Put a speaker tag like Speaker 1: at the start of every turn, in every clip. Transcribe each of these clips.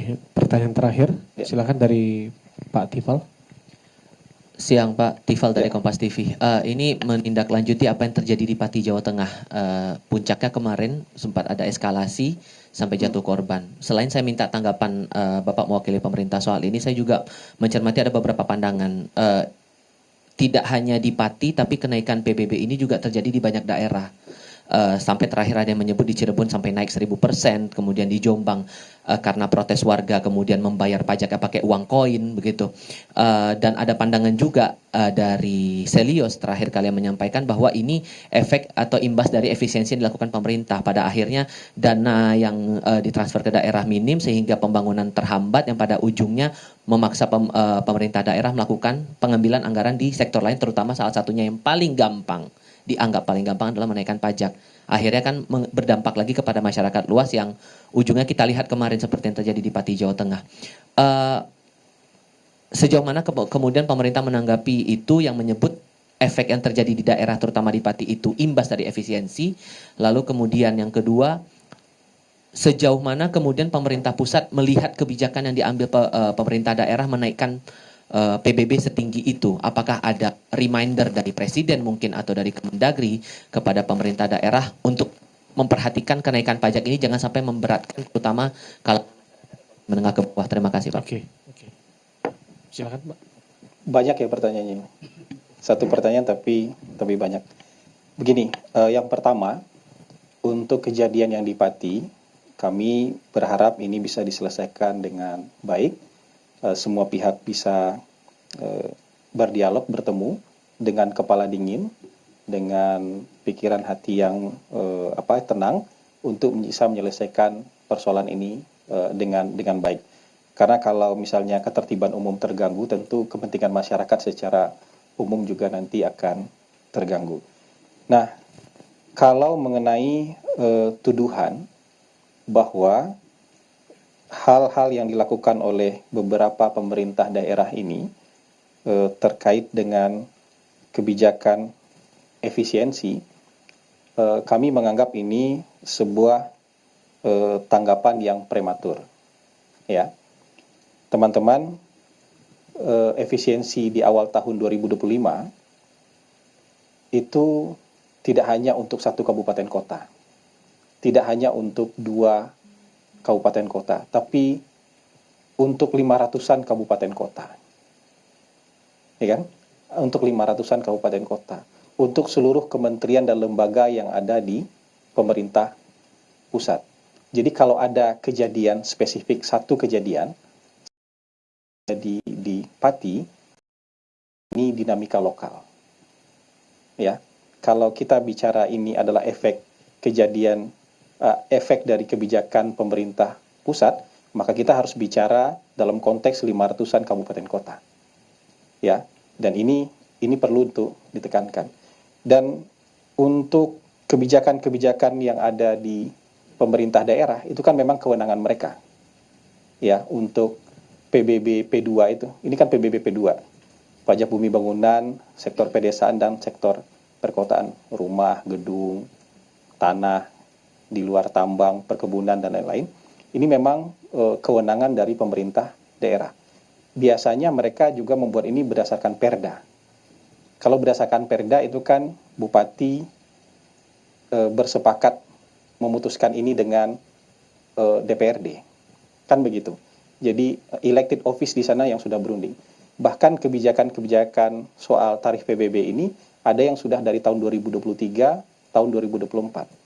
Speaker 1: Oke, pertanyaan terakhir,
Speaker 2: Ya.
Speaker 1: silakan dari Pak Tifal.
Speaker 3: Siang Pak, Tifal dari
Speaker 2: Ya.
Speaker 3: Kompas TV. Ini menindaklanjuti apa yang terjadi di Pati, Jawa Tengah. Puncaknya kemarin sempat ada eskalasi sampai jatuh korban. Selain saya minta tanggapan Bapak mewakili pemerintah soal ini, saya juga mencermati ada beberapa pandangan. Tidak hanya di Pati, tapi kenaikan PBB ini juga terjadi di banyak daerah. Sampai terakhir ada yang menyebut di Cirebon sampai naik 1000%, kemudian di Jombang karena protes warga kemudian membayar pajaknya pakai uang koin begitu. Dan ada pandangan juga dari Selios terakhir kalian menyampaikan bahwa ini efek atau imbas dari efisiensi yang dilakukan pemerintah. Pada akhirnya dana yang ditransfer ke daerah minim sehingga pembangunan terhambat yang pada ujungnya memaksa pemerintah daerah melakukan pengambilan anggaran di sektor lain, terutama salah satunya yang paling gampang, dianggap paling gampang adalah menaikkan pajak. Akhirnya kan berdampak lagi kepada masyarakat luas yang ujungnya kita lihat kemarin seperti yang terjadi di Pati, Jawa Tengah. Sejauh mana kemudian pemerintah menanggapi itu yang menyebut efek yang terjadi di daerah terutama di Pati itu imbas dari efisiensi. Lalu kemudian yang kedua, sejauh mana kemudian pemerintah pusat melihat kebijakan yang diambil pemerintah daerah menaikkan PBB setinggi itu? Apakah ada reminder dari Presiden mungkin atau dari Kemendagri kepada pemerintah daerah untuk memperhatikan kenaikan pajak ini jangan sampai memberatkan terutama kalau menengah ke bawah? Terima kasih Pak.
Speaker 1: Oke. Silakan Pak.
Speaker 2: Banyak ya pertanyaannya. Satu pertanyaan tapi banyak. Begini, yang pertama, untuk kejadian yang di Pati, kami berharap ini bisa diselesaikan dengan baik. Semua pihak bisa berdialog, bertemu dengan kepala dingin, dengan pikiran hati yang tenang untuk bisa menyelesaikan persoalan ini dengan baik. Karena kalau misalnya ketertiban umum terganggu, tentu kepentingan masyarakat secara umum juga nanti akan terganggu. Nah, kalau mengenai tuduhan bahwa hal-hal yang dilakukan oleh beberapa pemerintah daerah ini terkait dengan kebijakan efisiensi, kami menganggap ini sebuah tanggapan yang prematur. Ya, teman-teman, efisiensi di awal tahun 2025 itu tidak hanya untuk satu kabupaten kota, tidak hanya untuk 2 kabupaten kota, tapi untuk 500-an kabupaten kota. Ya kan? Untuk 500-an kabupaten kota. Untuk seluruh kementerian dan lembaga yang ada di pemerintah pusat. Jadi kalau ada kejadian spesifik, satu kejadian di Pati, ini dinamika lokal. Ya, kalau kita bicara ini adalah efek kejadian efek dari kebijakan pemerintah pusat, maka kita harus bicara dalam konteks 500-an kabupaten kota. Ya, dan ini perlu untuk ditekankan. Dan untuk kebijakan-kebijakan yang ada di pemerintah daerah itu kan memang kewenangan mereka. Ya, untuk PBB P2 itu, ini kan PBB P2. Pajak bumi bangunan, sektor pedesaan dan sektor perkotaan, rumah, gedung, tanah, di luar tambang, perkebunan, dan lain-lain. Ini memang kewenangan dari pemerintah daerah. Biasanya mereka juga membuat ini berdasarkan perda. Kalau berdasarkan perda itu kan bupati bersepakat memutuskan ini dengan DPRD. Kan begitu. Jadi elected office di sana yang sudah berunding. Bahkan kebijakan-kebijakan soal tarif PBB ini ada yang sudah dari tahun 2023, tahun 2024.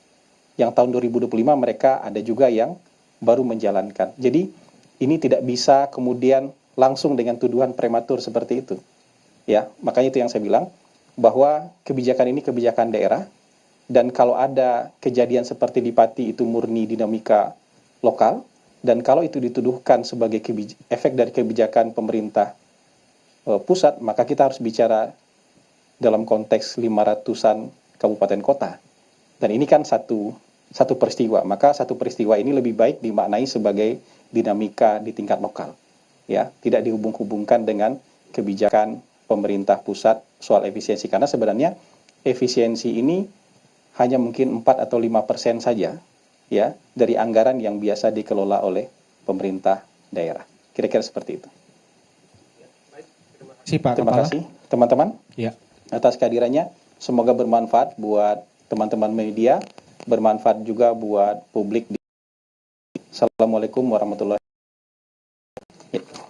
Speaker 2: Yang tahun 2025 mereka ada juga yang baru menjalankan. Jadi ini tidak bisa kemudian langsung dengan tuduhan prematur seperti itu. Ya, makanya itu yang saya bilang bahwa kebijakan ini kebijakan daerah, dan kalau ada kejadian seperti di Pati itu murni dinamika lokal, dan kalau itu dituduhkan sebagai efek dari kebijakan pemerintah pusat, maka kita harus bicara dalam konteks 500-an kabupaten kota. Dan ini kan satu peristiwa, maka satu peristiwa ini lebih baik dimaknai sebagai dinamika di tingkat lokal. Ya, tidak dihubung-hubungkan dengan kebijakan pemerintah pusat soal efisiensi, karena sebenarnya efisiensi ini hanya mungkin 4 atau 5% saja ya dari anggaran yang biasa dikelola oleh pemerintah daerah. Kira-kira seperti itu.
Speaker 1: Terima
Speaker 2: Terima kasih teman-teman
Speaker 1: Ya.
Speaker 2: atas kehadirannya. Semoga bermanfaat buat teman-teman media, bermanfaat juga buat publik. Assalamualaikum warahmatullahi wabarakatuh.